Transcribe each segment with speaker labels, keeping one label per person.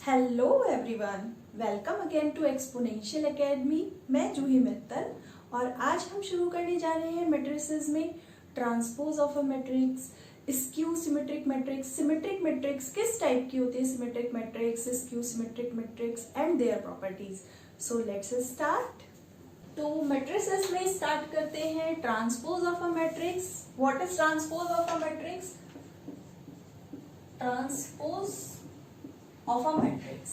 Speaker 1: Hello everyone, welcome again to exponential academy. मैं जूही मित्तल और आज हम शुरू करने जा रहे हैं मैट्रिसेस में transpose of a matrix, skew symmetric matrix. Symmetric matrix किस टाइप की होती है? Symmetric matrix, skew symmetric matrix and their properties. So let's start. तो मैट्रिसेस में स्टार्ट करते हैं transpose of a matrix. What is transpose of a matrix? Transpose of a matrix,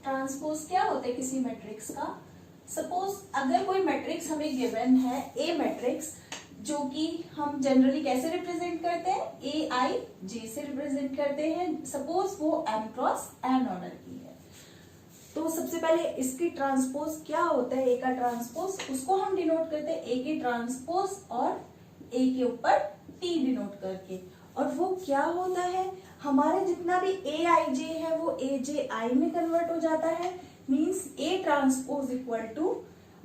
Speaker 1: transpose क्या होता है किसी मैट्रिक्स का? सपोज अगर कोई मैट्रिक्स हमें गिवन है, ए मैट्रिक्स, जो कि हम जनरली कैसे रिप्रेजेंट करते हैं? ए आई जे से रिप्रेजेंट करते हैं। सपोज वो एम क्रॉस एन ऑर्डर की है, तो सबसे पहले इसकी ट्रांसपोज क्या होता है? ए का ट्रांसपोज, उसको हम डिनोट करते हैं ए के ट्रांसपोज और ए के ऊपर टी डिनोट करके। और वो क्या होता है? हमारे जितना भी ए आई जे है वो ए जे आई में कन्वर्ट हो जाता है। Means A transpose equal to,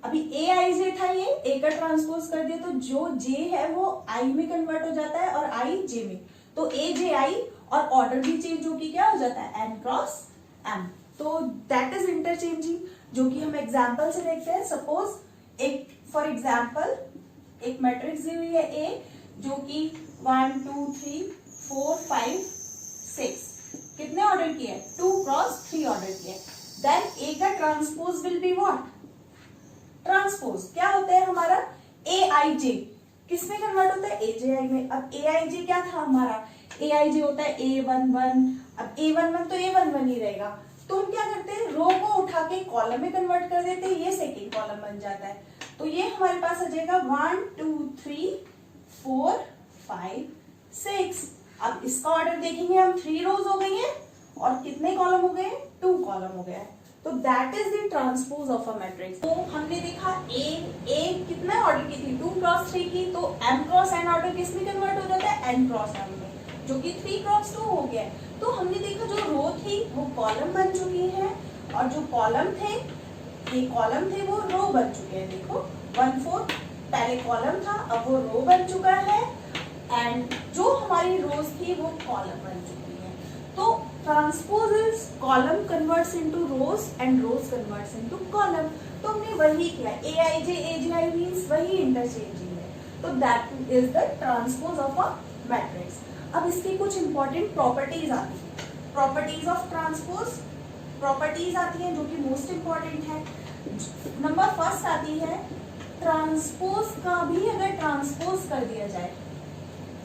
Speaker 1: अभी ए आई जे था, ये ए का ट्रांसपोज कर दिया तो जो जे है वो आई में कन्वर्ट हो जाता है और आई जे में, तो ए जे आई और ऑर्डर भी चेंज होगी, क्या हो जाता है? N cross m. तो दैट इज इंटरचेंजिंग, जो कि हम एग्जाम्पल से देखते हैं। सपोज एक फॉर एग्जाम्पल एक मैट्रिक्स दी हुई है ए, जो कि 1 2 3 4 5 6 कितने ऑर्डर किए? 2 क्रॉस 3 ऑर्डर किए। देन ए का transpose will be what? Transpose क्या होता है हमारा? ए आई जे किसमें कन्वर्ट होता है? ए जे आई में। अब ए आई जे क्या था हमारा? ए आई जे होता है A11। अब A11 तो A11 ही रहेगा, तो हम क्या करते हैं? रो को उठा के कॉलम में कन्वर्ट कर देते हैं, ये सेकेंड कॉलम बन जाता है। तो ये हमारे पास आ जाएगा 1 2 3 4 5 6। अब इसका ऑर्डर देखेंगे हम, 3 रोज हो गई है और कितने कॉलम हो गए? 2 कॉलम हो गया है। तो that is the transpose of a matrix. तो हमने देखा ए कितना ऑर्डर की थी? 2 क्रॉस 3 की, तो एम क्रॉस एन ऑर्डर किस में कन्वर्ट हो जाता है? एन क्रॉस एम में, जो कि 3 क्रॉस 2 हो गया है। तो हमने देखा जो रो थी वो कॉलम बन चुकी है और जो कॉलम थे, ये कॉलम थे वो रो बन चुके हैं। देखो 1/4 पहले कॉलम था, अब वो रो बन चुका है एंड जो हमारी रोज थी वो कॉलम बन चुकी है। तो transpose is column converts into rows and rows converts into column. तो हमने वही किया, ए आई जे आई मींस वही इंटरचेंजिंग है। तो that is the transpose of a matrix. अब इसकी कुछ इंपॉर्टेंट प्रॉपर्टीज आती है, प्रॉपर्टीज ऑफ ट्रांसपोज। प्रॉपर्टीज आती है जो कि मोस्ट इंपॉर्टेंट है। नंबर फर्स्ट आती है, ट्रांसपोज का भी अगर ट्रांसपोज कर दिया जाए,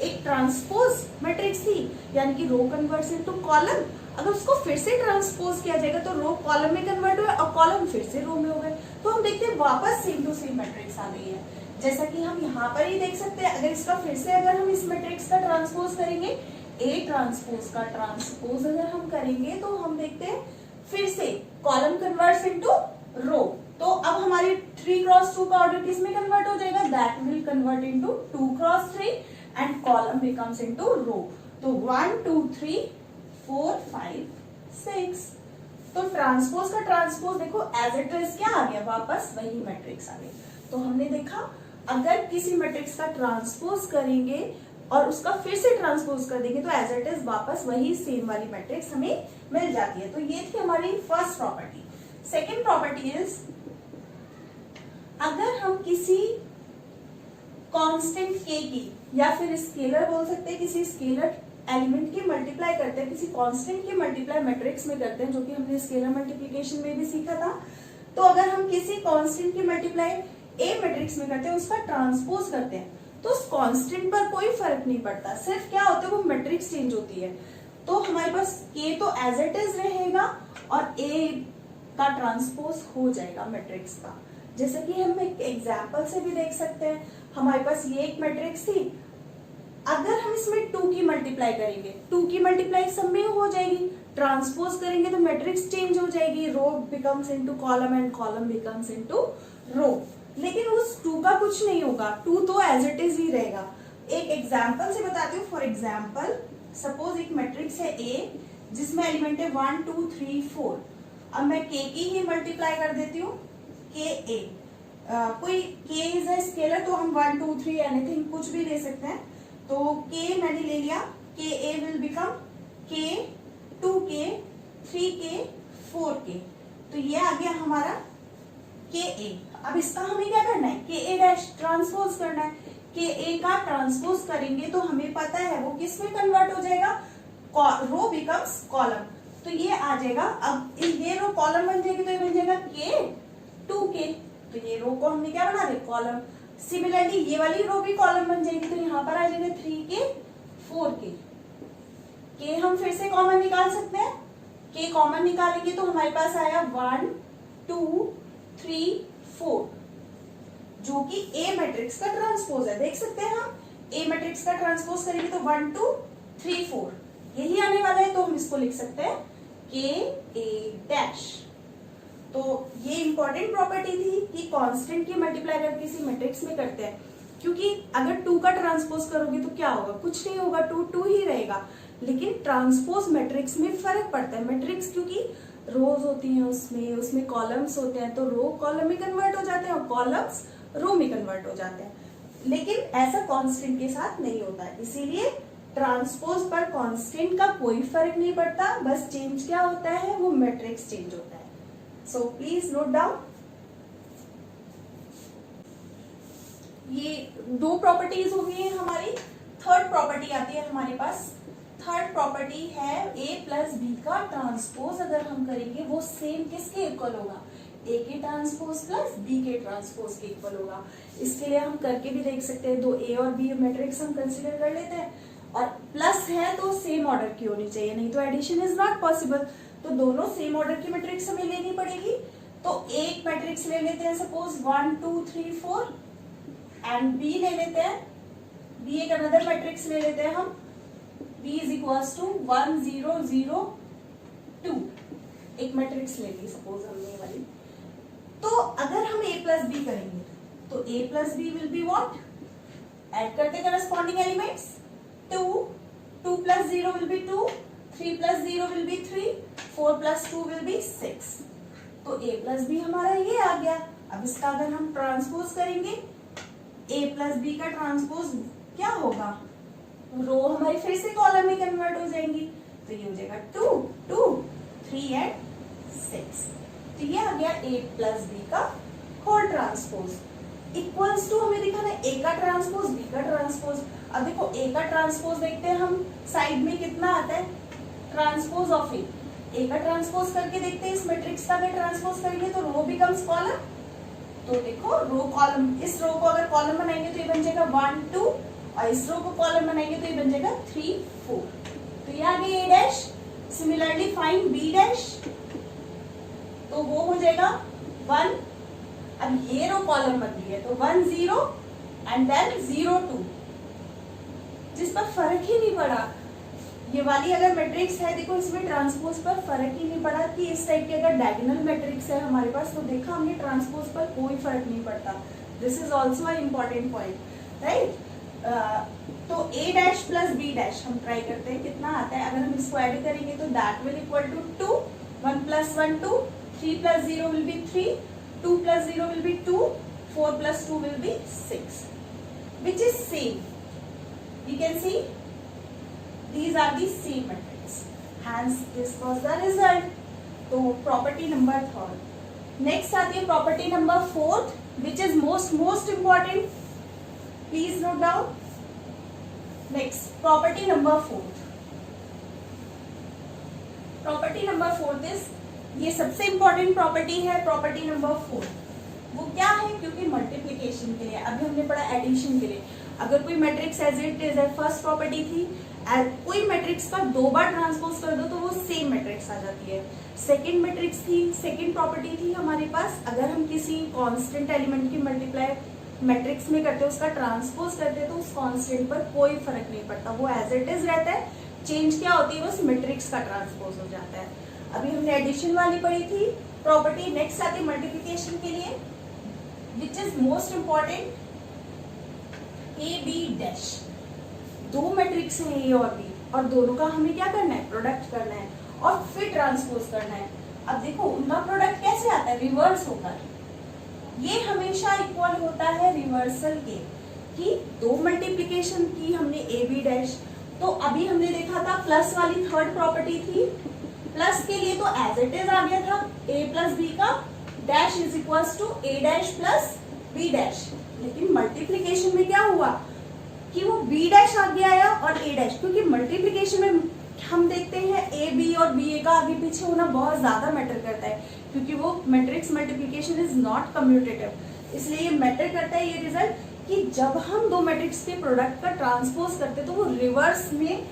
Speaker 1: एक ट्रांसपोज मैट्रिक्स थी यानी कि रो कन्वर्ट्स इनटू कॉलम, अगर उसको फिर से ट्रांसपोज किया जाएगा तो रो कॉलम में कन्वर्ट हुआ और कॉलम फिर से रो में हो गए, तो हम देखते हैं वापस सेम टू सेम मैट्रिक्स आ गई है। जैसा कि हम यहाँ पर ही देख सकते हैं, अगर इसका फिर से अगर हम इस मैट्रिक्स का ट्रांसपोज करेंगे, ए ट्रांसपोज का ट्रांसपोज अगर हम करेंगे तो हम देखते हैं फिर से कॉलम कन्वर्ट्स इनटू रो। तो अब हमारी 3 क्रॉस 2 का ऑर्डर किस में कन्वर्ट हो जाएगा? That will convert into 2 cross 3 and column becomes into row. तो 1 2 3 4 5 6। तो ट्रांसपोज का ट्रांसपोज देखो एज इट इज क्या आ गया? वापस वही मैट्रिक्स आ गई। तो हमने देखा अगर किसी मैट्रिक्स का ट्रांसपोज करेंगे और उसका फिर से ट्रांसपोज कर देंगे तो एज इट इज वापस वही सेम वाली मैट्रिक्स हमें मिल जाती है। तो ये थी हमारी first property. Second property is, अगर हम किसी कांस्टेंट के की या फिर स्केलर बोल सकते हैं, किसी स्केलर एलिमेंट की मल्टीप्लाई करते हैं, किसी कांस्टेंट की मल्टीप्लाई मैट्रिक्स में करते हैं, जो कि हमने स्केलर मल्टीप्लिकेशन में भी सीखा था। तो अगर हम किसी कांस्टेंट की मल्टीप्लाई ए मैट्रिक्स में करते हैं, उसका ट्रांसपोज करते हैं, तो उस कांस्टेंट पर कोई फर्क नहीं पड़ता, सिर्फ क्या होता है वो मैट्रिक्स चेंज होती है। तो हमारे पास के तो एज इट इज रहेगा और ए का ट्रांसपोज हो जाएगा मैट्रिक्स का। जैसे कि हम एक एग्जाम्पल से भी देख सकते हैं, हमारे पास ये एक मैट्रिक्स थी, अगर हम इसमें 2 की मल्टीप्लाई करेंगे, 2 की मल्टीप्लाई सब में हो जाएगी, ट्रांसपोज करेंगे तो मैट्रिक्स चेंज हो जाएगी, row becomes into column and column becomes into row. लेकिन उस 2 का कुछ नहीं होगा, 2 तो एज इट इज ही रहेगा। एक एग्जाम्पल से बताती हूँ। फॉर एग्जाम्पल सपोज एक मैट्रिक्स है ए जिसमें एलिमेंट है 1 2 3 4। अब मैं के की ही मल्टीप्लाई कर देती हूँ, के ए, कोई के इज अ स्केलर तो हम 1 2 3 एनीथिंग कुछ भी ले सकते हैं। तो के मैंने ले लिया, के ए विल बिकम के 2k 3k 4k, तो ये आ गया हमारा ka। अब इसका हमें क्या करना है, ka डैश ट्रांसपोज करना है। ka का ट्रांसपोज करेंगे तो हमें पता है वो किस में कन्वर्ट हो जाएगा, रो बिकम्स कॉलम, तो ये आ जाएगा। अब ये रो कॉलम बन जाएगी तो ये बन जाएगा k 2k, तो ये रो को हमने क्या बना दिया, कॉलम। सिमिलरली ये वाली रो भी कॉलम बन जाएगी, तो यहाँ पर आ जाएगा 3k 4k। k हम फिर से कॉमन निकाल सकते हैं, k कॉमन निकालेंगे तो हमारे पास आया 1 2 3 4, जो कि A मैट्रिक्स का ट्रांसपोज है। देख सकते हैं हम A मैट्रिक्स का ट्रांसपोज करेंगे तो 1 2 3 4 यही आने वाला है, तो हम इसको लिख सकते हैं ka डैश। तो ये इंपॉर्टेंट प्रॉपर्टी थी कि कांस्टेंट की मल्टीप्लाई अगर किसी मैट्रिक्स में करते हैं, क्योंकि अगर 2 का ट्रांसपोज करोगे तो क्या होगा, कुछ नहीं होगा, 2 2 ही रहेगा। लेकिन ट्रांसपोज मैट्रिक्स में फर्क पड़ता है, मैट्रिक्स क्योंकि रोज होती हैं उसमें कॉलम्स होते हैं, तो रो कॉलम में कन्वर्ट हो जाते हैं और कॉलम्स रो में कन्वर्ट हो जाते हैं। लेकिन ऐसा कांस्टेंट के साथ नहीं होता है, इसीलिए ट्रांसपोज पर कांस्टेंट का कोई फर्क नहीं पड़ता, बस चेंज क्या होता है, वो मैट्रिक्स चेंज होता है। So please note down. ये 2 प्रॉपर्टीज हो गई है हमारी। थर्ड प्रॉपर्टी आती है हमारे पास। थर्ड प्रॉपर्टी है a प्लस बी का ट्रांसपोज अगर हम करेंगे वो सेम किसके इक्वल होगा, a के ट्रांसपोज प्लस b के ट्रांसपोज के इक्वल होगा। इसके लिए हम करके भी देख सकते हैं, 2 a और b मैट्रिक्स हम कंसीडर कर लेते हैं, और प्लस है तो सेम ऑर्डर की होनी चाहिए, नहीं तो एडिशन इज नॉट पॉसिबल। तो दोनों सेम ऑर्डर की मैट्रिक्स हमें लेनी पड़ेगी। तो एक मैट्रिक्स ले लेते हैं, सपोज 1 2 3 4, एंड b ले लेते हैं, b एक अनदर मैट्रिक्स ले लेते हैं हम, b इज इक्वल्स टू 1 0 0 2, एक मैट्रिक्स ले ली सपोज हमने वाली। तो अगर हम a प्लस बी करेंगे तो a plus B will be what, add करते corresponding elements, 2 2 plus 0 will be 2, 3 plus 0 will be 3, 4 plus 2 will be 6। तो a प्लस बी हमारा ये आ गया। अब इसका अगर हम ट्रांसपोज करेंगे, a प्लस बी का ट्रांसपोज क्या होगा, रो हमारी फिर से कॉलम में कन्वर्ट हो जाएंगी, तो ये हो जाएगा 2 2 3 एंड 6। तो ये आ गया a प्लस बी का होल ट्रांसपोज। इक्वल्स टू हमें दिखाना है a का ट्रांसपोज b का ट्रांसपोज। अब देखो a का ट्रांसपोज देखते हैं हम, साइड में कितना आता है, ट्रांसपोज ऑफ a का ट्रांसपोज करके देखते हैं, इस मैट्रिक्स का अगर ट्रांसपोज करेंगे तो रो बिकम्स कॉलम। तो देखो रो कॉलम, इस रो को अगर कॉलम बनाएंगे तो ये बन जाएगा 1 2, और इस रो को कॉलम बनाएंगे तो ये बन जाएगा 3 4। तो ये आ गया a dash. Similarly find b dash, तो वो हो जाएगा 1, अब ये रो कॉलम बन गई है तो 1 0 एंड देन 0 2, जिस पर फर्क ही नहीं पड़ा। ये वाली अगर मैट्रिक्स है, देखो इसमें ट्रांसपोज पर फर्क ही नहीं पड़ा कि इस टाइप की अगर डायगोनल मैट्रिक्स है हमारे पास, तो देखा हमने ट्रांसपोज पर कोई फर्क नहीं पड़ता। This is also a important point, right. तो a dash plus b dash हम ट्राई करते हैं कितना आता है। अगर हम इसको ऐड करेंगे तो that will equal to 2, 1 plus 1 2, 3 plus 0 will be 3, 2 plus 0 will be 2, 4 plus 2 will be 6, which is same. We can see these are the same matrix. Hence this was the result. तो property number 3rd। Next आती है property number 4th, which is most important. Please note down. Next, property number 4th. Property number 4th is, ये सबसे important property है, property number 4। वो क्या है, क्योंकि मल्टीप्लीकेशन के लिए, अभी हमने पढ़ा एडिशन के लिए, अगर कोई matrix as it is first property थी, कोई मैट्रिक्स का 2 बार ट्रांसपोज कर दो तो वो सेम मैट्रिक्स आ जाती है। सेकंड मैट्रिक्स थी, सेकंड प्रॉपर्टी थी हमारे पास, अगर हम किसी कांस्टेंट एलिमेंट की मल्टीप्लाई मैट्रिक्स में करते, उसका ट्रांसपोज करते, तो उस कांस्टेंट पर कोई फर्क नहीं पड़ता, वो एज इट इज रहता है। चेंज क्या होती है, बस मैट्रिक्स का ट्रांसपोज हो जाता है। अभी हमने एडिशन वाली पढ़ी थी प्रॉपर्टी। नेक्स्ट आती है मल्टीप्लिकेशन के लिए, which is most important, A B dash. 2 matrix है ए और बी, और दोनों का हमें क्या करना है, प्रोडक्ट करना है और फिर ट्रांसपोज करना है। अब देखो उनका प्रोडक्ट कैसे आता है, रिवर्स होकर। ये हमेशा इक्वल होता है रिवर्सल के, कि 2 मल्टीप्लिकेशन की हमने ए बी डैश, तो अभी हमने देखा था प्लस वाली 3rd प्रॉपर्टी थी, प्लस के लिए तो एज इट इज आ गया था a प्लस बी का dash is equals to a dash plus b dash, लेकिन मल्टीप्लीकेशन में क्या हुआ कि वो b डैश आगे आया और a डैश, क्योंकि मल्टीप्लीकेशन में हम देखते हैं a b और b a का आगे पीछे होना बहुत ज्यादा मैटर करता है, क्योंकि वो matrix multiplication is not commutative, इसलिए ये मैटर करता है ये रिजल्ट कि जब हम दो मैट्रिक्स के प्रोडक्ट का ट्रांसपोज करते हैं तो वो रिवर्स में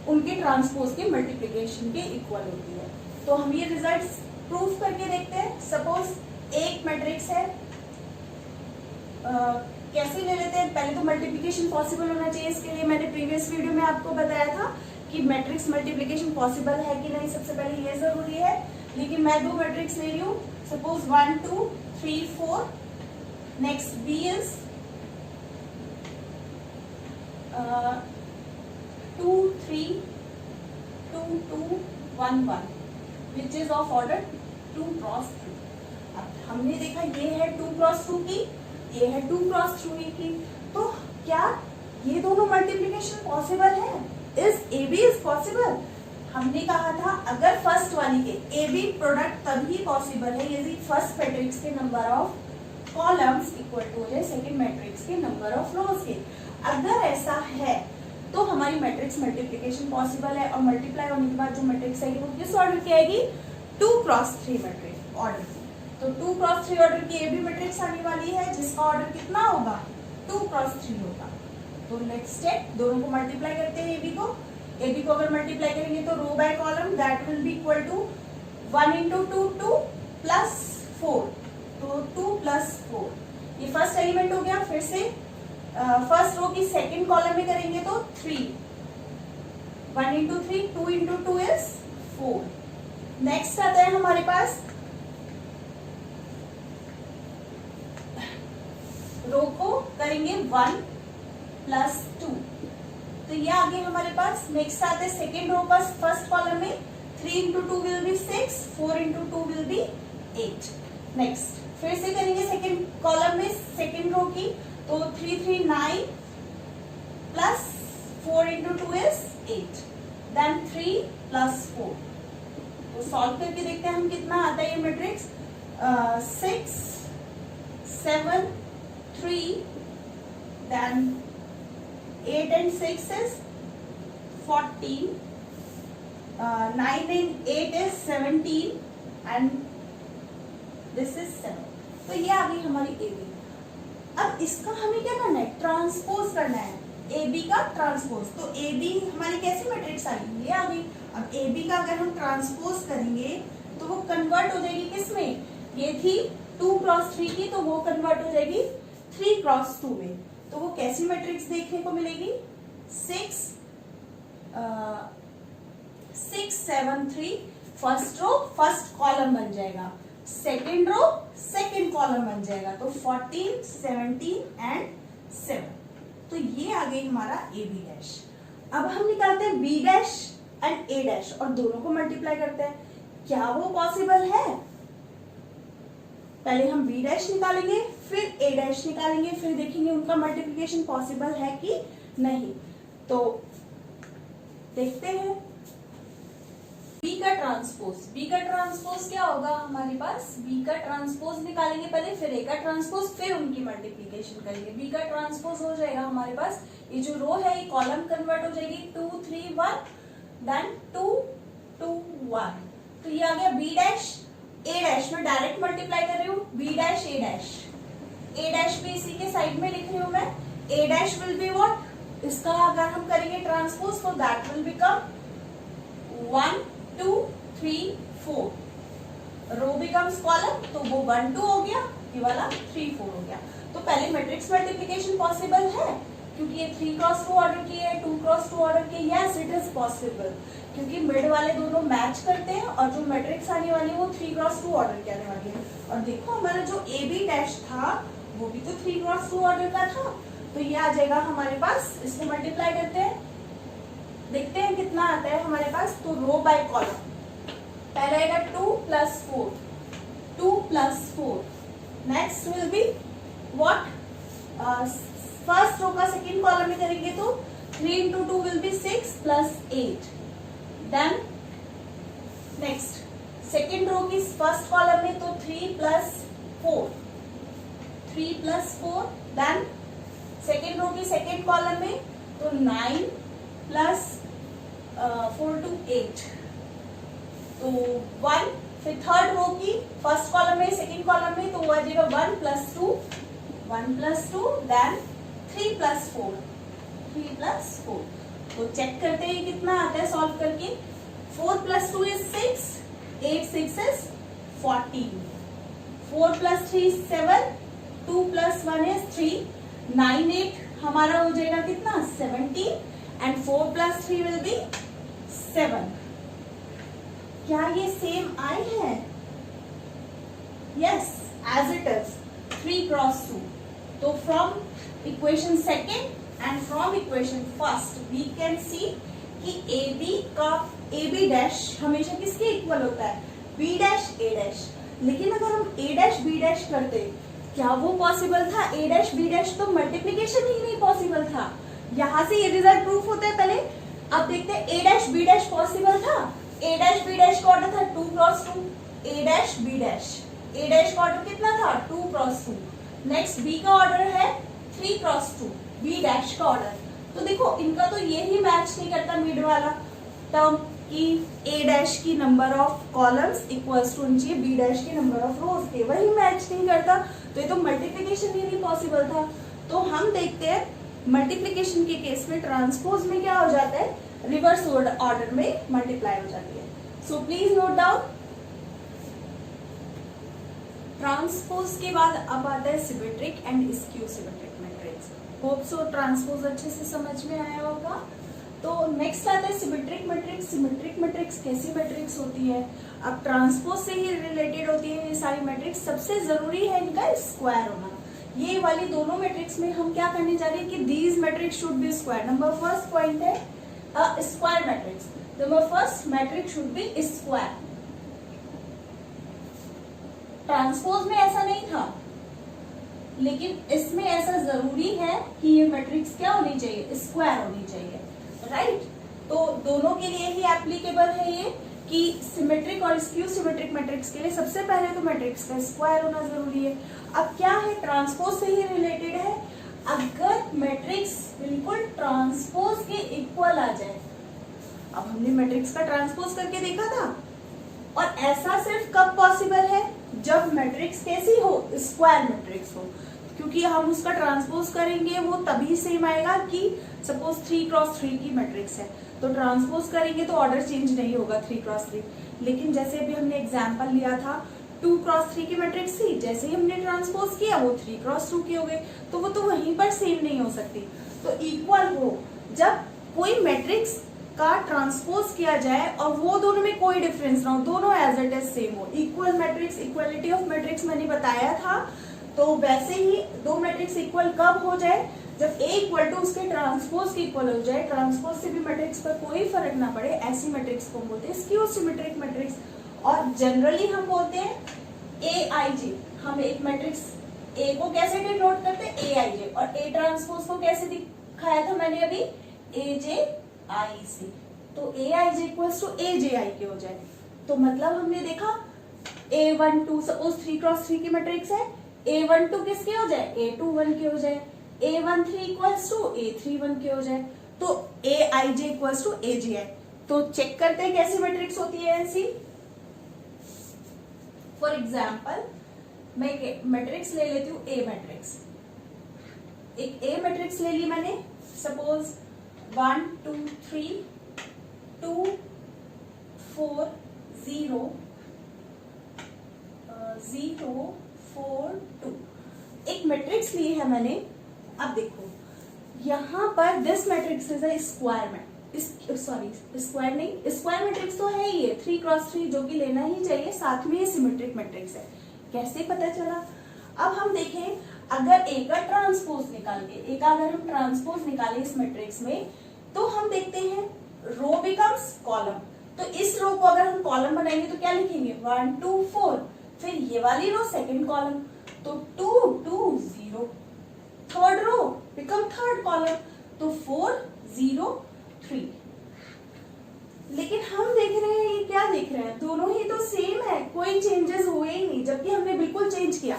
Speaker 1: उनके ट्रांसपोज के मल्टीप्लीकेशन के इक्वल होती है। तो हम ये रिजल्ट्स प्रूफ करके देखते हैं। सपोज एक मैट्रिक्स है, कैसे ले लेते हैं, पहले तो मल्टीप्लीकेशन पॉसिबल होना चाहिए, इसके लिए मैंने प्रीवियस वीडियो में आपको बताया था कि मैट्रिक्स मल्टीप्लीकेशन पॉसिबल है कि नहीं, सबसे पहले ये जरूरी है। लेकिन मैं दो मैट्रिक्स ले रही हूँ, suppose 1 2 3 4, next B is 2 3 2 2 1 1 which is of order 2 cross 3। अब हमने देखा ये है 2 क्रॉस 2 की, ये है 2 क्रॉस 3 की, तो क्या ये दोनों मल्टीप्लीकेशन पॉसिबल है? Is A B is possible? हमने कहा था अगर फर्स्ट वाली के ए बी प्रोडक्ट तभी पॉसिबल है यदि फर्स्ट मैट्रिक्स के number of columns equal to हो जाए सेकेंड मैट्रिक्स के नंबर ऑफ रोज के। अगर ऐसा है तो हमारी मैट्रिक्स मल्टीप्लीकेशन पॉसिबल है, और मल्टीप्लाई होने के बाद जो मैट्रिक्स आएगी वो किस ऑर्डर की आएगी? 2 क्रॉस 3 मैट्रिक्स ऑर्डर की। तो 2 क्रॉस 3 ऑर्डर की ए बी मैट्रिक्स आने वाली है जिसका ऑर्डर कितना होगा? 2 क्रॉस 3 होगा। तो नेक्स्ट स्टेप, दोनों को मल्टीप्लाई करते हैं, ए बी को अगर मल्टीप्लाई करेंगे तो row by column that will be equal to 1 into 2 2 plus 4, तो 2 प्लस 4, ये फर्स्ट एलिमेंट हो गया। फिर से फर्स्ट रो की सेकंड कॉलम में करेंगे तो 3, 1 इंटू 3 2 इंटू 2 इज 4। नेक्स्ट आता है हमारे पास रो को करेंगे 1 प्लस 2, तो ये आगे हमारे पास। नेक्स्ट आता है सेकेंड रो का फर्स्ट कॉलम में 3 into 2 will be 6, 4 into 2 will be 8। Next फिर से करेंगे सेकेंड कॉलम में सेकेंड रो की, तो 3 3 9 plus 4 into 2 is 8, then 3 plus 4। तो सॉल्व करके देखते हैं हम कितना आता है ये matrix. 6 7 3, then 8 and 6 is 14, 9 and 8 is 17 and this is 7। तो ये आ गई हमारी ए बी। अब इसका हमें क्या करना है? ट्रांसपोज करना है, ए बी का ट्रांसपोज। तो ए बी हमारी कैसी मैट्रिक्स आ गई? ये आ गई। अब ए बी का अगर हम ट्रांसपोज करेंगे तो वो कन्वर्ट हो जाएगी किसमें? ये थी 2 क्रॉस 3 की, तो वो कन्वर्ट हो जाएगी 3 क्रॉस 2 में। तो वो कैसी मैट्रिक्स देखने को मिलेगी? 6 7 3, फर्स्ट रो फर्स्ट कॉलम बन जाएगा, सेकेंड रो सेकेंड कॉलम बन जाएगा, तो 14 17 एंड 7। तो ये आ गई हमारा ए बी डैश। अब हम निकालते हैं B dash and A dash और दोनों को मल्टीप्लाई करते हैं। क्या वो पॉसिबल है? पहले हम बी डैश निकालेंगे, फिर ए डैश निकालेंगे, फिर देखेंगे उनका मल्टीप्लिकेशन पॉसिबल है कि नहीं। तो देखते हैं बी का ट्रांसपोज क्या होगा हमारे पास? बी का ट्रांसपोज निकालेंगे पहले, फिर ए का ट्रांसपोज, फिर उनकी मल्टीप्लिकेशन करेंगे। बी का ट्रांसपोज हो जाएगा हमारे पास, ये जो रो है ये कॉलम कन्वर्ट हो जाएगी 2 3 1, देन 2 2 1। तो ये आ गया बी डैश ए डैश में डायरेक्ट मल्टीप्लाई कर रही हूँ, बी डैश ए डैश भी इसी के साइड में लिख रही हूँ मैं। A dash will be what? इसका अगर हम करेंगे ट्रांसपोज तो that will become 1 2 3 4, row becomes column, तो वो 1 2 हो गया, ये वाला 3 4 हो गया। तो पहले मैट्रिक्स मल्टीप्लिकेशन पॉसिबल है क्योंकि ये 3 क्रॉस 2 ऑर्डर की है, 2 क्रॉस 2 ऑर्डर की, यस इट इज पॉसिबल, क्योंकि मिड वाले दोनों मैच करते हैं और जो मैट्रिक्स आने वाली है वो 3 क्रॉस 2 ऑर्डर की आने वाली है। और देखो हमारा जो ए बी डैश था वो भी तो 3 क्रॉस 2 ऑर्डर का था, तो ये आ जाएगा हमारे पास। इसको मल्टीप्लाई करते हैं, देखते हैं कितना आता है हमारे पास। तो रो बाय कॉलम पहले आएगा 2 plus 4, 2 plus 4, next will be what? First row का सेकेंड कॉलम में करेंगे तो 3 into 2 will be 6 plus 8, then next second row की फर्स्ट कॉलम में तो 3 plus 4, 3 plus 4, then second row की सेकेंड कॉलम में तो 9 प्लस 4 to 8 तो 1, फिर थर्ड रो की फर्स्ट कॉलम में सेकेंड कॉलम में तो वो आ जाएगा 1 plus 2, 1 plus 2, then 3 plus 4, 3 plus 4। तो चेक करते हैं कितना आता है सॉल्व करके। 4 plus 2 is 6, 8 6 is 14, 4 plus 3 is 7, 2 plus 1 is 3, 9 8 हमारा हो जाएगा कितना 17 एंड 4 प्लस 3 विल बी 7। क्या ये सेम आई है? Yes, as it is 3 cross 2। तो from equation second and from equation first we can see कि ए बी डैश हमेशा किसके इक्वल होता है? B dash A dash. लेकिन अगर हम ए डैश बी डैश करते, क्या वो पॉसिबल था? ए डैश बी डैश तो मल्टीप्लीकेशन ही नहीं पॉसिबल था। यहां से ये रिजल्ट प्रूफ होता है। पहले अब देखते हैं ए डैश बी डैश पॉसिबल था। ए डैश बी डैश का ऑर्डर था 2 cross 2, A dash B dash, A dash का ऑर्डर कितना था 2 क्रॉस 2। नेक्स्ट बी का ऑर्डर है 3 क्रॉस 2, बी डैश का ऑर्डर। तो देखो इनका तो ये ही मैच नहीं करता मिड वाला टर्म कि ए डैश की number of columns equals to B dash की नंबर ऑफ रोज के, वही मैच नहीं करता। तो ये तो मल्टीप्लिकेशन ही नहीं पॉसिबल था। तो हम देखते हैं मल्टीप्लिकेशन के केस में ट्रांसपोज में क्या हो जाता है? रिवर्स ऑर्डर में मल्टीप्लाई हो जाती है। So please note down. Transpose के बाद अब आता है symmetric and skew symmetric matrix. Hope so transpose अच्छे से समझ में आया होगा। तो नेक्स्ट आता है सिमेट्रिक मैट्रिक्स। सिमेट्रिक मैट्रिक्स कैसी मैट्रिक्स होती है? अब ट्रांसपोज से ही रिलेटेड होती है ये सारी मैट्रिक्स। सबसे जरूरी है इनका स्क्वायर होना। ये वाली दोनों मैट्रिक्स में हम क्या करने जा रहे हैं कि these matrix should be square. Number first point है square matrix. Number first matrix should be square. Transpose में ऐसा नहीं था, लेकिन इसमें ऐसा जरूरी है कि ये मैट्रिक्स क्या होनी चाहिए? स्क्वायर होनी चाहिए, राइट? तो दोनों के लिए ही एप्लीकेबल है ये कि सिमेट्रिक और स्क्यू सिमेट्रिक मैट्रिक्स के लिए सबसे पहले तो मैट्रिक्स का स्क्वायर होना जरूरी है। अब क्या है? ट्रांसपोज से ही रिलेटेड है। अगर मैट्रिक्स बिल्कुल ट्रांसपोज के इक्वल आ जाए, अब हमने मैट्रिक्स का ट्रांसपोज करके देखा था, और ऐसा सिर्फ कब पॉसिबल है? जब मैट्रिक्स कैसी हो? स्क्वायर मैट्रिक्स हो। क्योंकि हम उसका ट्रांसपोज करेंगे वो तभी सेम आएगा कि सपोज 3 क्रॉस 3 की मैट्रिक्स है, तो ट्रांसपोज करेंगे तो ऑर्डर चेंज नहीं होगा 3 क्रॉस 3। लेकिन जैसे अभी हमने एग्जांपल लिया था 2 क्रॉस 3 की मैट्रिक्स थी, जैसे ही हमने ट्रांसपोज किया वो 3 क्रॉस 2 की हो गई, तो वो तो वहीं पर सेम नहीं हो सकती। तो इक्वल हो जब कोई मैट्रिक्स का ट्रांसपोज किया जाए और वो दोनों में कोई डिफरेंस ना हो, दोनों एज इट इज सेम हो। Equal matrix, equality of matrix मैंने बताया था। तो वैसे ही दो मैट्रिक्स इक्वल कब हो जाए? जब ए इक्वल टू उसके ट्रांसपोज के इक्वल हो जाए, ट्रांसपोज से भी मैट्रिक्स पर कोई फर्क ना पड़े, ऐसी मैट्रिक्स को बोलते हैं स्क्यू सिमेट्रिक मैट्रिक्स। और जनरली हम बोलते हैं ए आई जे। हम एक मैट्रिक्स ए को कैसे डिनोट करते हैं? ए आई जे। और ए ट्रांसपोज को कैसे दिखाया था मैंने अभी? ए जे आई से। तो ए आई जे इक्वल्स टू ए जे आई के हो जाए। तो मतलब हमने देखा A12 सपोज 3 क्रॉस 3 की मैट्रिक्स है, A12 किसके हो जाए? A21 के हो जाए। A13 इक्वल्स टू A31 के हो जाए। तो AIJ इक्वल्स टू AJI। तो चेक करते हैं कैसी मैट्रिक्स होती है ऐसी। फॉर एग्जाम्पल मैं मैट्रिक्स ले लेती हूँ A मैट्रिक्स। एक A मैट्रिक्स ले ली मैंने, सपोज 1 2 3 2 4 0 0 4 2 एक मैट्रिक्स ली है मैंने। अब देखो यहां पर this matrix is a square square नहीं, स्क्वायर मैट्रिक्स तो है ही है 3 क्रॉस 3 जो कि लेना ही चाहिए, साथ में ये सिमेट्रिक मैट्रिक्स है। कैसे पता चला? अब हम देखें अगर ए का ट्रांसपोज निकाल के, ए का अगर हम ट्रांसपोज निकाले इस मैट्रिक्स में, तो हम देखते हैं रो बिकम्स कॉलम। तो इस रो को अगर हम कॉलम बनाएंगे तो क्या लिखेंगे? 1 2 4। फिर ये वाली रो सेकंड कॉलम, तो 2 2 0। Third row become third column, तो 4 0 3। लेकिन हम देख रहे हैं, ये क्या देख रहे हैं? दोनों ही तो सेम कोई चेंजेस हुए ही नहीं, जबकि हमने बिल्कुल चेंज किया।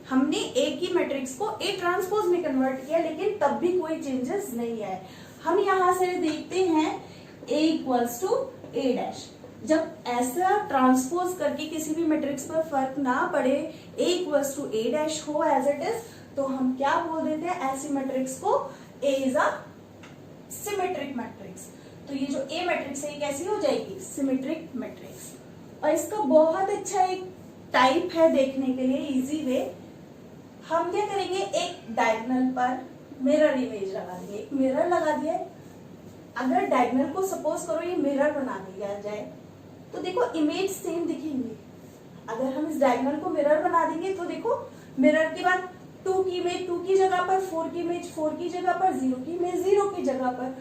Speaker 1: हमने ए की मैट्रिक्स को ए ट्रांसपोज में कन्वर्ट किया, लेकिन तब भी कोई चेंजेस नहीं आए। हम यहां से देखते हैं ए इक्वल्स टू ए डैश। जब ऐसा ट्रांसपोज करके किसी भी मैट्रिक्स पर फर्क ना पड़े, ए इक्वल्स टू ए डैश हो एज इट इज, तो हम क्या बोल देते हैं, ऐसी मैट्रिक्स को ए इज अ सिमेट्रिक मैट्रिक्स। तो ये जो ए मैट्रिक्स है ये कैसी हो जाएगी, सिमेट्रिक मैट्रिक्स। और इसका बहुत अच्छा एक टाइप है देखने के लिए, इजी वे। हम क्या करेंगे, एक डायगोनल पर मिरर इमेज लगा देंगे। एक मिरर लगा दिया है, अगर डायगोनल को सपोज करो ये मिरर बना दिया जाए, तो देखो इमेज सेम दिखेंगे। अगर हम इस डायगोनल को मिरर बना देंगे तो देखो मिरर के बाद 2 की इमेज 2 की जगह पर, 4 की इमेज 4 की जगह पर, 0 की इमेज 0 की जगह पर।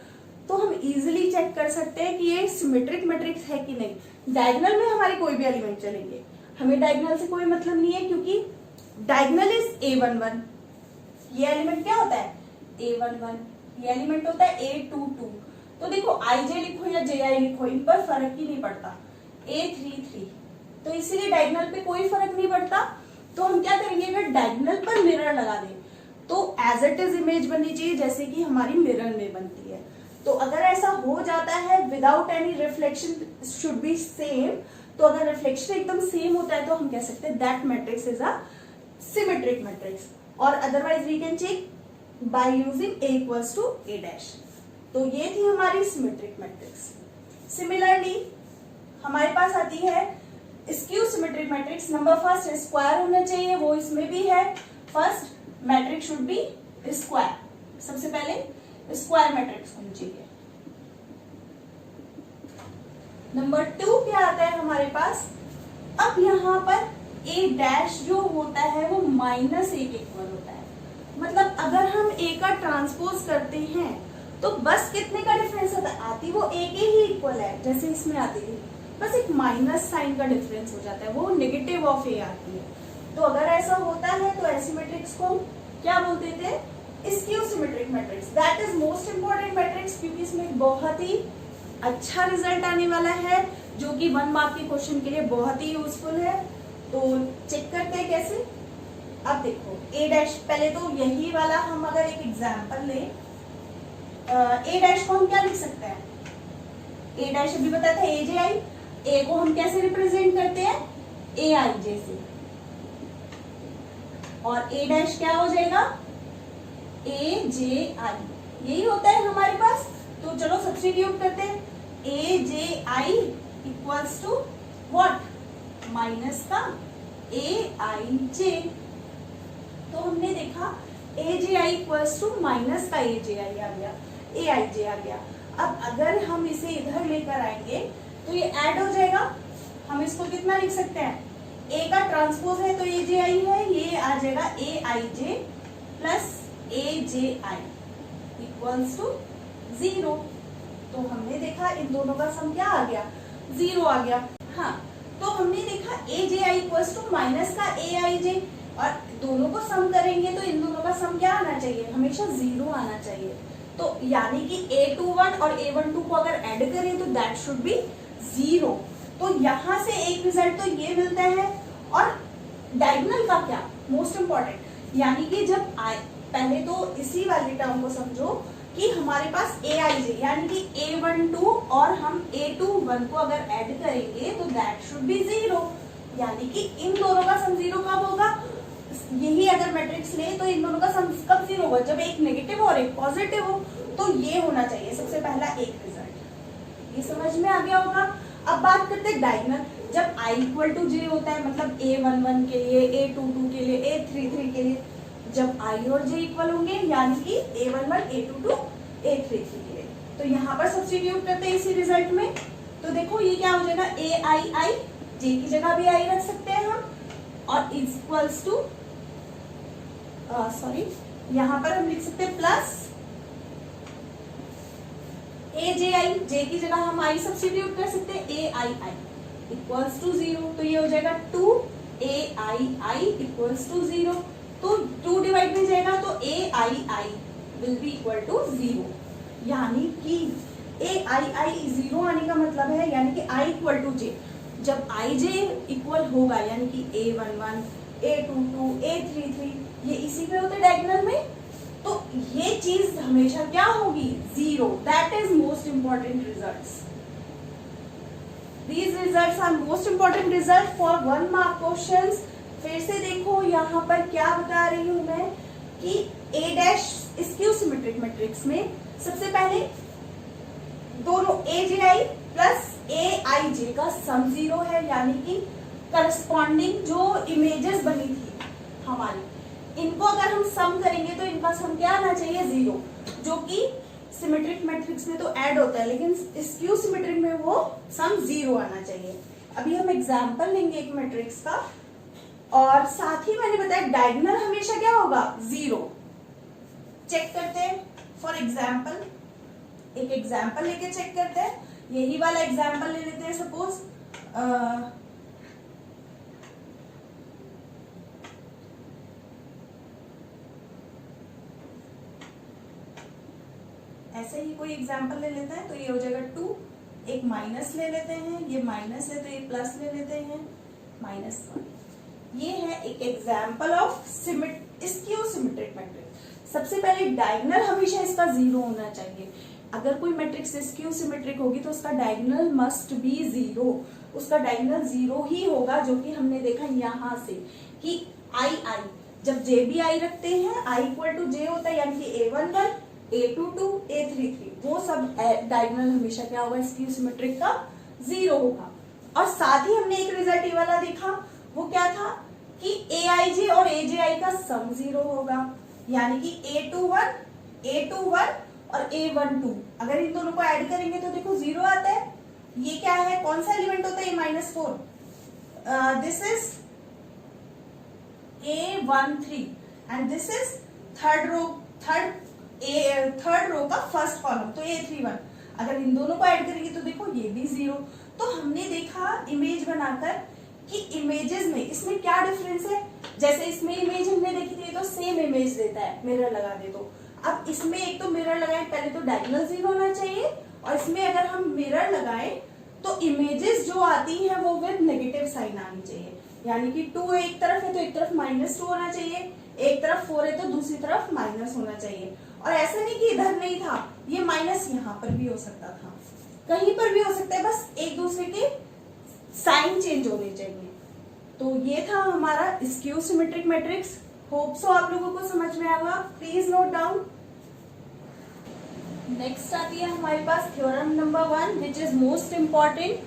Speaker 1: तो हम इजीली चेक कर सकते हैं कि ये सिमेट्रिक मैट्रिक्स है कि नहीं। डायगोनल में हमारे कोई भी एलिमेंट चलेंगे, हमें डायगोनल से कोई मतलब नहीं है, क्योंकि डायगोनल इज A11। ये एलिमेंट क्या होता है, A11। ये एलिमेंट होता है A22। तो देखो IJ लिखो या JI लिखो, इन पर फर्क ही नहीं पड़ता। A33, तो इसीलिए डायगोनल पे कोई फर्क नहीं पड़ता। तो हम क्या करेंगे, अगर डायगोनल पर मिरर लगा दें तो एज इट इज इमेज बननी चाहिए जैसे कि हमारी मिरर में बनती है। तो अगर ऐसा हो जाता है without any reflection should be same, तो अगर रिफ्लेक्शन एकदम सेम होता है तो हम कह सकते हैं that matrix is a symmetric matrix. और otherwise we can check by using A equals to A dash. तो ये थी हमारी सिमेट्रिक मैट्रिक्स। सिमिलरली हमारे पास आती है skew symmetric matrix. Number first square होना चाहिए, वो इसमें भी है। First matrix should be square, सबसे पहले स्क्वायर मैट्रिक्स होनी चाहिए। नंबर 2 क्या आता है हमारे पास, अब यहाँ पर A डैश जो होता है वो -A के इक्वल होता है। मतलब अगर हम A का ट्रांसपोज करते हैं तो बस कितने का डिफरेंस होता है, आती वो A के ही इक्वल है जैसे इसमें आती थी, बस एक माइनस साइन का डिफरेंस हो जाता है, वो नेगेटिव ऑफ A आती है। तो अगर ऐसा होता है तो ऐसी मैट्रिक्स को हम क्या बोलते थे, skew symmetric matrix. That is most important matrix, क्योंकि इसमें बहुत ही अच्छा रिजल्ट आने वाला है, जो कि 1 मार्क के क्वेश्चन के लिए बहुत ही यूजफुल है। तो चेक करते हैं कैसे। अब देखो A डैश, पहले तो यही वाला हम अगर एक एग्जांपल लें, A डैश को हम क्या लिख सकते हैं, A डैश अभी बताया था AJI, A को हम कैसे रिप्रेजेंट करते हैं, AIJ से, और A डैश क्या हो जाएगा, AJI, यही होता है हमारे पास। तो चलो सब्स्टिट्यूट करते हैं, AJI equals to what, minus का AIJ। तो हमने देखा AJI इक्वल्स टू माइनस का AJI आ गया, AIJ आ गया। अब अगर हम इसे इधर लेकर आएंगे तो ये ऐड हो जाएगा। हम इसको कितना लिख सकते हैं, A का ट्रांसपोज है तो AJI है, ये आ जाएगा AIJ plus AJI equals to 0। तो हमने देखा इन दोनों का सम क्या आ गया, 0 आ गया। हाँ, तो हमने देखा AJI इक्वल्स टू माइनस का AIJ, और दोनों को सम करेंगे तो इन दोनों का सम क्या आना चाहिए, हमेशा 0 आना चाहिए। तो यानी कि A21 और A12 को अगर ऐड करें तो दैट शुड बी 0। तो यहां से एक रिजल्ट तो ये मिलता है। और डायगोनल का क्या, मोस्ट इंपॉर्टेंट, यानी कि जब पहले तो इसी वाली टर्म को समझो कि हमारे पास AIJ यानी कि A12 और हम A21 को अगर ऐड करेंगे तो दैट शुड बी 0। यानी कि इन दोनों का सम 0 कब होगा, यही अगर मैट्रिक्स ले तो इन दोनों का सम कब 0 होगा, जब एक नेगेटिव और एक पॉजिटिव हो। तो ये होना चाहिए सबसे पहला एक रिजल्ट, ये समझ में आ गया होगा। अब बात करते हैं डायगोनल। जब I इक्वल टू J होता है, मतलब A11 के लिए, A22 के लिए, A33 के लिए, जब I और J इक्वल होंगे यानी कि A11, A22, A33 के लिए, तो यहाँ पर सब्स्टिट्यूट करते हैं इसी रिजल्ट में। तो देखो ये क्या हो जाएगा, AII, J की जगह भी I रख सकते हैं हम, और इक्वल्स टू सॉरी यहाँ पर हम लिख सकते हैं प्लस AJI, J की जगह हम I सब्स्टिट्यूट कर सकते हैं, AII इक्वल्स टू 0। तो ये हो जाएगा 2AII इक्वल्स टू 0। तो 2 डिवाइड में जाएगा तो AII will be equal to 0। यानी कि AII 0 आने का मतलब है, यानी कि I इक्वल टू J, जब ij इक्वल होगा यानी कि a11, a22, a33 ये इसी पे होते डायगोनल में, तो ये चीज हमेशा क्या होगी, zero. That is most important results. These results are most important result for 1 mark questions। फिर से देखो यहाँ पर क्या बता रही हूँ मैं कि A dash skew symmetric matrix में सबसे पहले दोनों AJI प्लस AIJ का सम जीरो है, यानी कि करस्पॉन्डिंग जो इमेजेस बनी थी हमारी, इनको अगर हम सम करेंगे तो इनका सम क्या आना चाहिए, जीरो, जो कि सिमेट्रिक मैट्रिक्स में तो ऐड होता है, लेकिन स्क्यू सिमेट्रिक में वो सम जीरो आना चाहिए। अभी हम एग्जांपल लेंगे एक मैट्रिक्स का, और साथ ही मैंने बताया डायगोनल हमेशा क्या होगा, जीरो। चेक करते हैं, फॉर एग्जांपल एक एग्जांपल लेके चेक करते हैं। यही वाला एग्जांपल ले लेते हैं, सपोज ऐसे ही कोई एग्जांपल ले लेते हैं, तो ये हो जाएगा 2, एक माइनस ले लेते हैं, ये माइनस है तो ये प्लस ले लेते हैं, -1। ये है एक example of skew symmetric matrix. सबसे पहले डायगोनल हमेशा इसका जीरो होना चाहिए। अगर कोई मैट्रिक्स स्क्यू सिमेट्रिक होगी तो उसका डायगोनल मस्ट बी जीरो, उसका डायगोनल जीरो ही होगा, जो कि हमने देखा यहाँ से कि आई जब जे बी आई रखते हैं, आई इक्वल टू जे होता है, यानी कि A11, A22, A33 वो सब डायगोनल हमेशा क्या होगा, स्क्यू सिमेट्रिक का जीरो होगा। और साथ ही हमने एक रिजल्ट ये वाला देखा, वो क्या था कि AIJ और AJI का सम जीरो होगा, यानी कि A21 और A12 अगर इन दोनों को ऐड करेंगे तो देखो जीरो आता है। ये क्या है, कौन सा एलिमेंट होता है, -4। This is A13 and this is third row का फर्स्ट कॉलम, तो A31। अगर इन दोनों को ऐड करेंगे तो देखो ये भी जीरो। तो हमने देखा इमेज बनाकर कि इमेजेस में इसमें क्या डिफरेंस है। जैसे इसमें इमेज हमने देखी थी तो सेम इमेज देता है, मिरर लगा दे तो। अब इसमें एक तो मिरर लगाए, पहले तो डायगोनल जीरो होना चाहिए, और इसमें अगर हम मिरर लगाए तो इमेजेस जो आती हैं वो विद नेगेटिव साइन आनी चाहिए, यानी कि 2 एक तरफ है तो एक तरफ -2 होना चाहिए, एक तरफ 4 है तो दूसरी तरफ माइनस होना चाहिए। और ऐसा नहीं कि इधर नहीं था, ये माइनस यहाँ पर भी हो सकता था, कहीं पर भी हो सकता है, बस एक दूसरे के साइन चेंज होने चाहिए। तो ये था हमारा skew symmetric matrix. Hope so आप लोगों को समझ में आएगा। Please note down. नेक्स्ट आती है हमारे पास theorem number 1 which is most important.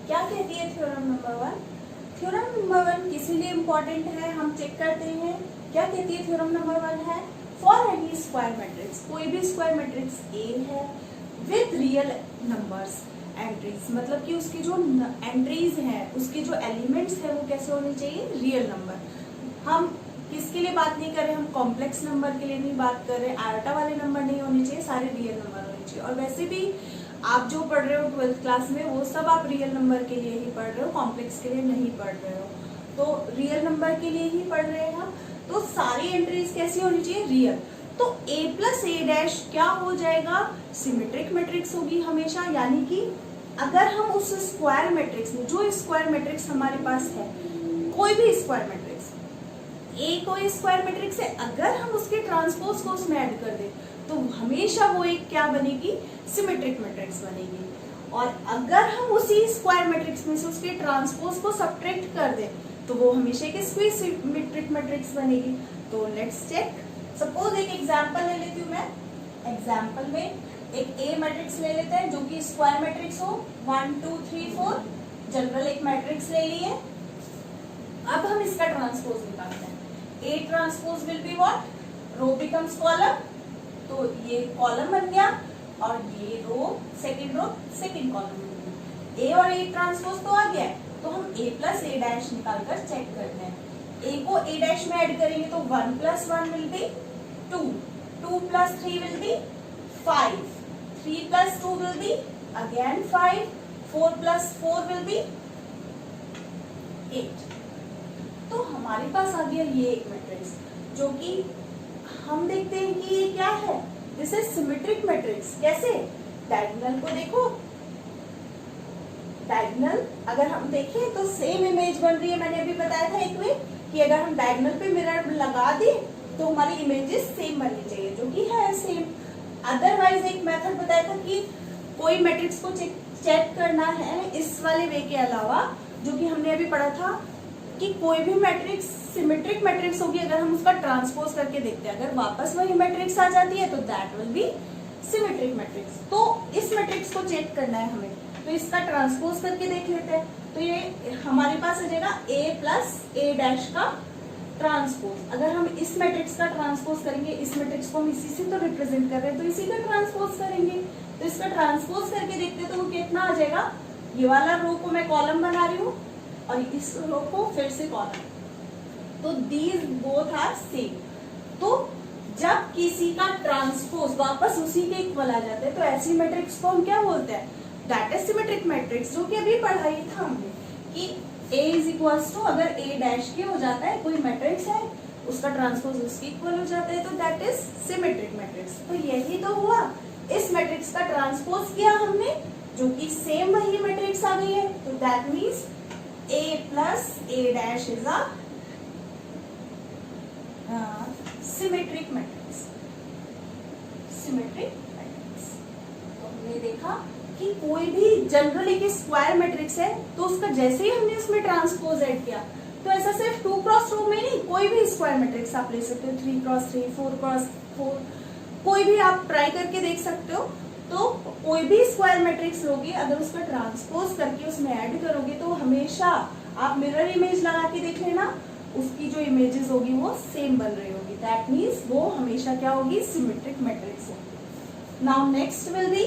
Speaker 1: क्या कहती है थ्योरम नंबर 1? थ्योरम नंबर 1 इसीलिए इम्पॉर्टेंट है, हम चेक करते हैं क्या कहती है। थ्योरम नंबर 1 है फॉर एनी स्क्वायर मैट्रिक्स, कोई भी स्क्वायर मैट्रिक्स ए है विथ रियल नंबर्स एंट्रीज, मतलब कि उसकी जो एंट्रीज हैं, उसके जो एलिमेंट्स है वो कैसे होने चाहिए, रियल नंबर। हम किसके लिए बात नहीं कर रहे, हम कॉम्प्लेक्स नंबर के लिए नहीं बात कर रहे, आयोटा वाले नंबर नहीं होने चाहिए, सारे रियल नंबर होने चाहिए। और वैसे भी आप जो पढ़ रहे हो 12th क्लास में वो सब आप रियल नंबर के लिए ही पढ़ रहे हो, कॉम्प्लेक्स के लिए नहीं पढ़ रहे हो, तो रियल नंबर के लिए ही पढ़ रहे हैं हम। तो सारी एंट्रीज कैसी होनी चाहिए, रियल। तो A प्लस A डैश क्या हो जाएगा, सिमेट्रिक मैट्रिक्स होगी हमेशा, यानी कि अगर हम उस स्क्वायर मैट्रिक्स में, जो स्क्वायर मैट्रिक्स हमारे पास है, कोई भी स्क्वायर मैट्रिक्स, A कोई स्क्वायर मैट्रिक्स है, अगर हम उसके ट्रांसपोज को उसमें ऐड कर दें तो हमेशा वो एक क्या बनेगी, सिमेट्रिक मैट्रिक्स बनेगी। और अगर हम उसी स्क्वायर मैट्रिक्स में से उसके ट्रांसपोज को सब्ट्रैक्ट कर दें तो वो हमेशा एक सिमेट्रिक मैट्रिक्स बनेगी। तो लेट्स चेक। सपोज एक एग्जांपल ले लेती हूँ मैं। एग्जांपल में एक ए मैट्रिक्स ले लेते हैं जो कि स्क्वायर मैट्रिक्स हो, 1 2 3 4 जनरल एक मैट्रिक्स ले लिए। अब हम इसका ट्रांसपोज निकालते हैं। A transpose will be what, row becomes column, तो ये कॉलम बन गया और ये रो सेकंड कॉलम बन गया। ए और ए ट्रांसपोज तो आ गया, तो हम A प्लस A डैश निकालकर चेक करते हैं। A को A डैश में ऐड करेंगे तो 1 plus 1 will be 2, 2 plus 3 will be 5, 3 plus 2 will be again 5, 4 plus 4 will be 8। तो हमारे पास आ गया ये एक मैट्रिक्स, जो कि हम देखते हैं कि ये क्या है, दिस इज सिमेट्रिक मैट्रिक्स। कैसे, डायगोनल को देखो, डायगोनल अगर हम देखें तो सेम इमेज बन रही है। मैंने अभी बताया था एक वे कि अगर हम डायगोनल पे मिरर लगा दें तो हमारी इमेजेस सेम बननी चाहिए, जो कि है सेम। अदरवाइज एक मेथड बताया था कि कोई मैट्रिक्स को चेक करना है इस वाले वे के अलावा, जो कि हमने अभी पढ़ा था कि कोई भी मैट्रिक्स सिमेट्रिक मैट्रिक्स होगी, अगर हम उसका ट्रांसपोज करके देखते हैं, अगर वापस वही मैट्रिक्स आ जाती है तो that will B symmetric matrix. तो इस मैट्रिक्स को चेक करना है हमें, तो इसका ट्रांसपोज करके देख लेते हैं। तो ये हमारे पास आ जाएगा a प्लस ए डैश का ट्रांसपोज। अगर हम इस मैट्रिक्स का ट्रांसपोज करेंगे, इस मैट्रिक्स को हम इसी से तो रिप्रेजेंट कर रहे हैं, तो इसी का ट्रांसपोज करेंगे। तो इसका ट्रांसपोज करके देखते हैं तो वो कितना आ जाएगा। ये वाला रो को मैं कॉलम बना रही हूँ और इस रो को फिर से कॉलम, तो दीज बोथ आर सेम। तो जब किसी का ट्रांसपोज वापस उसी के इक्वल आ जाते हैं तो ऐसी मैट्रिक्स को हम क्या बोलते हैं, दैट इज सिमेट्रिक मैट्रिक्स, जो कि अभी पढ़ा ही था हमने कि A इज इक्वल्स टू, अगर A डैश के हो जाता है कोई मैट्रिक्स है, उसका ट्रांसपोज उसके इक्वल हो जाता है, तो दैट इज सिमेट्रिक मैट्रिक्स। तो यही तो हुआ, इस मैट्रिक्स का ट्रांसपोज किया हमने, जो कि सेम वही मैट्रिक्स आ गई है, तो that means A plus A dash is a symmetric matrix. Symmetric matrix. तो हमने देखा कि कोई भी जनरली की स्क्वायर मैट्रिक्स है तो उसका जैसे ही हमने उसमें ट्रांसपोज ऐड किया, तो ऐसा सिर्फ 2x2 में नहीं, कोई भी स्क्वायर मैट्रिक्स आप ले सकते हो, 3x3, 4x4, कोई भी आप ट्राई करके देख सकते हो। तो कोई भी स्क्वायर मैट्रिक्स लोगे, अगर उसका ट्रांसपोज करके उसमें ऐड करोगे तो हमेशा आप मिरर इमेज लगा के देख लेना, उसकी जो इमेजेस होगी वो सेम बन रही होगी, दैट मीन्स वो हमेशा क्या होगी, सिमेट्रिक मैट्रिक्स होगी। नाउ नेक्स्ट विल बी,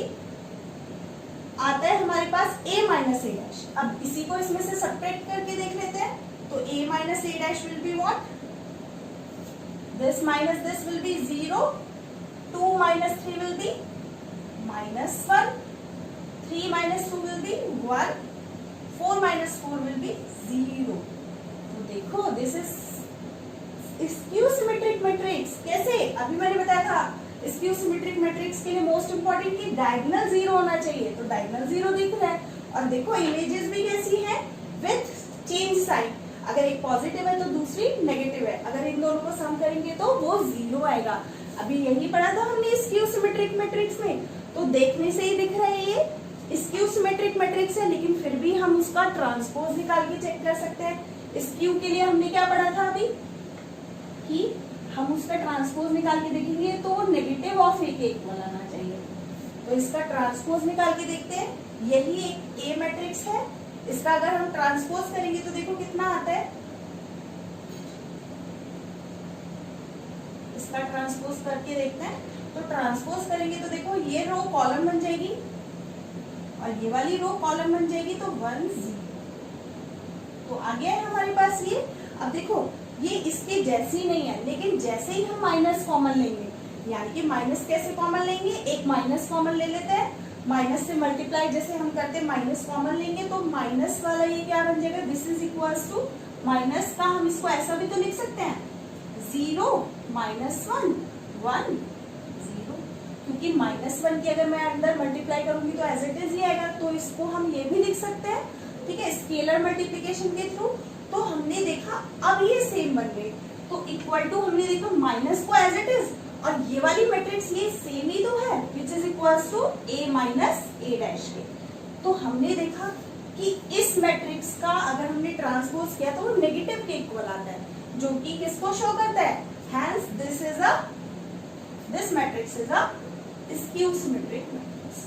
Speaker 1: आता है हमारे पास a माइनस ए डैश। अब इसी को इसमें से सब्ट्रैक्ट करके देख लेते हैं, तो a minus A dash will be what, this minus this will be 0, 2 minus 3 will be -1, 3 minus 2 will be 1, 4 minus 4 will be 0। तो देखो this is skew symmetric matrix. कैसे, अभी मैंने बताया था स्क्यू सिमेट्रिक मैट्रिक्स के लिए मोस्ट इंपॉर्टेंट कि डायगोनल 0 होना चाहिए, तो डायगोनल 0 दिख रहा है। और देखो इमेजेस भी कैसी है, विथ चेंज साइन, अगर एक पॉजिटिव है तो दूसरी नेगेटिव है, अगर इन दोनों को सम करेंगे तो वो 0 आएगा। अभी यही पढ़ा था हमने स्क्यू सिमेट्रिक मैट्रिक्स में, तो देखने से ही दिख रहा है ये स्क्यू सिमेट्रिक मैट्रिक्स है, लेकिन फिर भी हम उसका ट्रांसपोज निकाल के चेक कर सकते हैं। स्क्यू के लिए हमने क्या पढ़ा था अभी, कि हम उसका ट्रांसपोज निकाल के देखेंगे तो नेगेटिव ऑफ ए के इक्वल आना चाहिए। तो इसका ट्रांसपोज निकाल के देखते हैं, यही एक ए मैट्रिक्स है, इसका अगर हम ट्रांसपोज करेंगे तो देखो कितना आता है, इसका ट्रांसपोज करके देखते हैं। तो ट्रांसपोज करेंगे तो देखो ये रो कॉलम बन जाएगी और ये वाली रो कॉलम बन जाएगी, तो 1 0। तो आ गया है हमारे पास ये। अब देखो ये इसके जैसी नहीं है, लेकिन जैसे ही हम माइनस कॉमन लेंगे, यानी कि माइनस कैसे कॉमन लेंगे, एक माइनस कॉमन ले लेते हैं, माइनस से मल्टीप्लाई जैसे हम करते हैं माइनस कॉमन लेंगे, तो माइनस वाला ये क्या बन जाएगा, this is equals to minus का, हम इसको ऐसा भी तो लिख सकते हैं 0 -1 1 0, क्योंकि -1 की अगर मैं अंदर मल्टीप्लाई करूंगी तो एज इट इज ही आएगा, तो इसको हम ये भी लिख सकते हैं, ठीक है, स्केलर मल्टीप्लिकेशन के थ्रू। तो हमने देखा अब ये सेम बन गए, तो इक्वल टू हमने देखा माइनस को एज इट इज, और ये वाली मैट्रिक्स ये सेम ही तो है, which is equals to a minus A dash के। तो हमने देखा कि इस मैट्रिक्स का अगर हमने ट्रांसपोज किया तो वो नेगेटिव के इक्वल आता है, जो कि किसको शो करता है, hence this matrix is a skew symmetric matrix,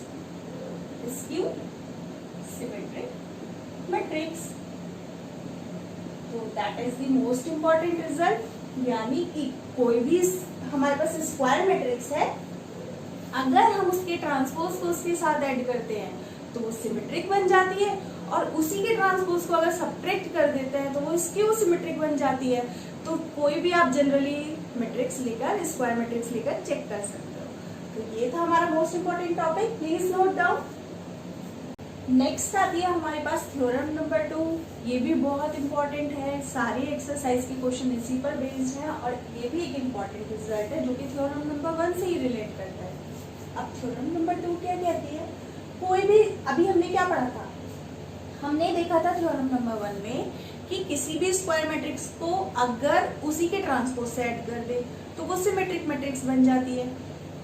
Speaker 1: skew symmetric matrix. तो that is the most important result, यानी कि कोई भी हमारे पास स्क्वायर मैट्रिक्स है, अगर हम उसके ट्रांसपोज को उसके साथ ऐड करते हैं तो वो सिमेट्रिक बन जाती है, और उसी के ट्रांसपोज को अगर सब्ट्रैक्ट कर देते हैं तो वो स्क्यू सिमेट्रिक बन जाती है। तो कोई भी आप जनरली मैट्रिक्स लेकर, स्क्वायर मैट्रिक्स लेकर चेक कर सकते हो। तो ये था हमारा most important topic, please note down. Next आती है हमारे पास थ्योरम नंबर 2, ये भी बहुत इंपॉर्टेंट है, सारे एक्सरसाइज के क्वेश्चन इसी पर बेस्ड है, और ये भी एक इम्पॉर्टेंट रिजल्ट है जो कि थ्योरम नंबर 1 से ही रिलेट करता है। अब थ्योरम नंबर 2 क्या कहती है, कोई भी, अभी हमने क्या पढ़ा था, हमने देखा था थ्योरम नंबर 1 में कि किसी भी स्क्वायर मैट्रिक्स को अगर उसी के ट्रांसपोज से ऐड कर दे तो वो सिमेट्रिक मैट्रिक्स बन जाती है।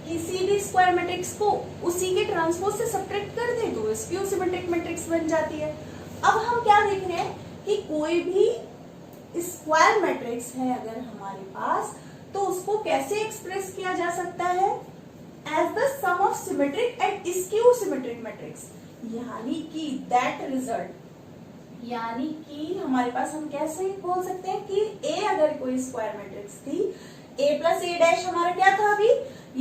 Speaker 1: किसी भी स्क्वायर मैट्रिक्स को उसी के ट्रांसपोज से सब्ट्रैक्ट कर दे तो स्क्यू सिमेट्रिक मैट्रिक्स बन जाती है। अब हम क्या देख रहे हैं कि कोई भी स्क्वायर मैट्रिक्स है अगर हमारे पास तो उसको कैसे एक्सप्रेस किया जा सकता है as the sum of symmetric and skew symmetric matrix, यानी कि दैट रिजल्ट, यानी कि हमारे पास हम कैसे बोल सकते हैं कि ए अगर कोई स्क्वायर मैट्रिक्स थी, ए प्लस ए डैश हमारा क्या था, अभी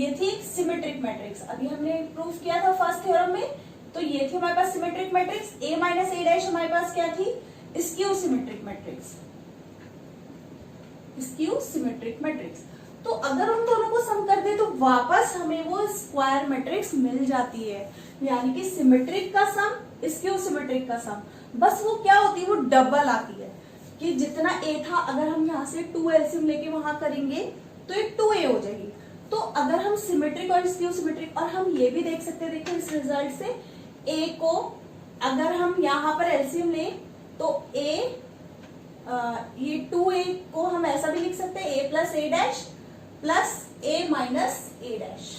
Speaker 1: ये थी सिमेट्रिक मैट्रिक्स, अभी हमने प्रूफ किया था फर्स्ट थ्योरम में, तो ये थी हमारे पास symmetric matrix, A minus A dash हमारे पास क्या थी, skew symmetric matrix, skew symmetric matrix. तो अगर उन दोनों को सम कर दे तो वापस हमें वो स्क्वायर मैट्रिक्स मिल जाती है, यानी कि सिमेट्रिक का सम स्क्यू सिमेट्रिक का सम, बस वो क्या होती है, वो डबल आती है कि जितना ए था अगर हम यहाँ से 2 एलसीएम लेके वहां करेंगे तो ये 2a हो जाएगी। तो अगर हम सिमेट्रिक और स्क्यू सिमेट्रिक, और हम ये भी देख सकते हैं, देखो इस रिजल्ट से ए को अगर हम यहाँ पर एलसीएम लें तो ये 2a को हम ऐसा भी लिख सकते हैं, ए plus A dash plus A minus A dash.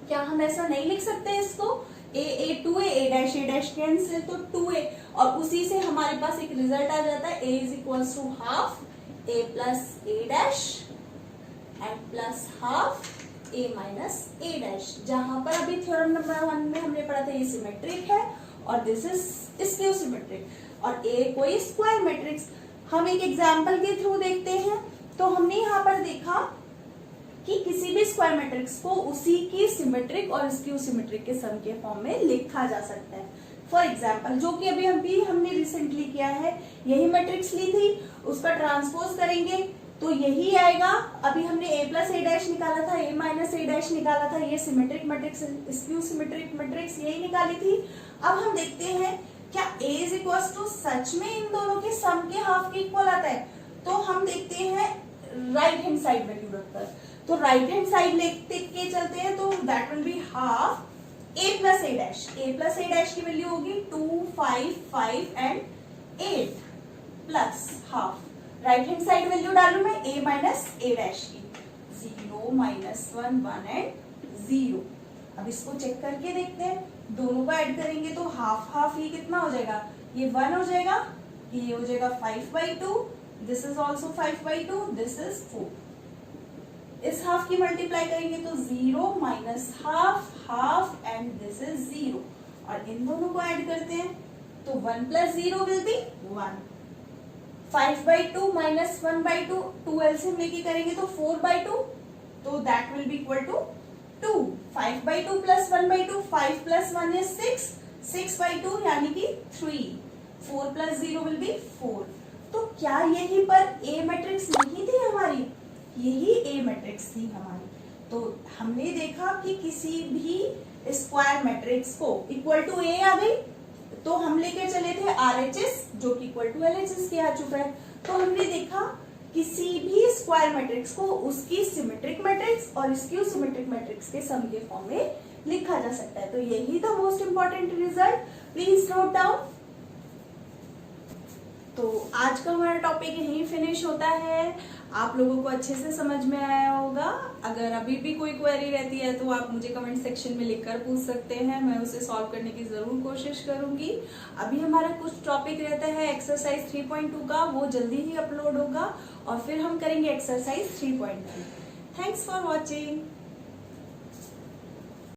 Speaker 1: क्या हम ऐसा नहीं लिख सकते इसको, ए 2a ए डैश कैंसिल, तो 2a, और उसी से हमारे पास एक रिजल्ट आ जाता है, a is equals to half A plus A dash and plus half A minus A dash, जहां पर अभी थ्योरम नंबर 1 में हमने पढ़ा था ये सिमेट्रिक है और दिस इज स्क्यू सिमेट्रिक, और ए कोई स्क्वायर मैट्रिक्स। हम एक एग्जांपल के थ्रू देखते हैं, तो हमने यहाँ पर देखा कि किसी भी स्क्वायर मैट्रिक्स को उसी की सिमेट्रिक और स्क्यू सिमेट्रिक के सम के फॉर्म में लिखा जा सकता है। फॉर एग्जांपल, जो कि अभी हमने रिसेंटली किया है, यही मैट्रिक्स ली थी, उसका ट्रांसपोज करेंगे तो यही आएगा। अभी हमने ए प्लस ए डैश निकाला था, ए माइनस ए डैश निकाला था, ये symmetric matrix skew symmetric matrix यही निकाली थी। अब हम देखते हैं क्या a इज इक्वल टू सच में इन दोनों के सम के हाफ के इक्वल आता है, तो हम देखते हैं राइट हैंड साइड वैल्यू रखकर, तो राइट हैंड साइड लेके के चलते हैं, तो that will be half a plus A dash, a plus A dash की वैल्यू होगी 2, 5, 5 and 8 plus half, right hand side value डालू मैं a माइनस ए डैश की, 0 माइनस 1 1 एंड 0। अब इसको चेक करके देखते हैं, दोनों को ऐड करेंगे तो हाफ हाफ, ये कितना हो जाएगा, ये 1 हो जाएगा, ये हो जाएगा 5/2, this is also 5/2, this is 4। इस हाफ की मल्टीप्लाई करेंगे तो 0 minus half half and this is 0, और इन दोनों को ऐड करते हैं तो 1 plus 0 will be 1, 5/2 minus 1/2, 2 LCM लेके करेंगे तो 4/2, तो that will be equal to 2, 5/2 plus 1/2, 5 plus 1 is 6, 6/2 यानी कि 3, 4 प्लस 0 विल बी 4। तो क्या यहीं पर ए मैट्रिक्स नहीं थी हमारी, यही ए मैट्रिक्स थी हमारी। तो हमने देखा कि किसी भी स्क्वायर मैट्रिक्स को इक्वल टू ए आ गई, तो हम लेके चले थे आरएचएस जो कि इक्वल टू एलएचएस के आ चुका है। तो हमने देखा किसी भी स्क्वायर मैट्रिक्स को उसकी सिमेट्रिक मैट्रिक्स और स्क्यू सिमेट्रिक मैट्रिक्स के सम के फॉर्म में लिखा जा सकता है। तो यही था most important result, please note down. तो आज का हमारा टॉपिक यहीं फिनिश होता है। आप लोगों को अच्छे से समझ में आया होगा। अगर अभी भी कोई क्वेरी रहती है तो आप मुझे कमेंट सेक्शन में लिखकर पूछ सकते हैं, मैं उसे सॉल्व करने की जरूर कोशिश करूंगी। अभी हमारा कुछ टॉपिक रहता है एक्सरसाइज 3.2 का, वो जल्दी ही अपलोड होगा और फिर हम करेंगे एक्सरसाइज 3.3। Thanks for watching.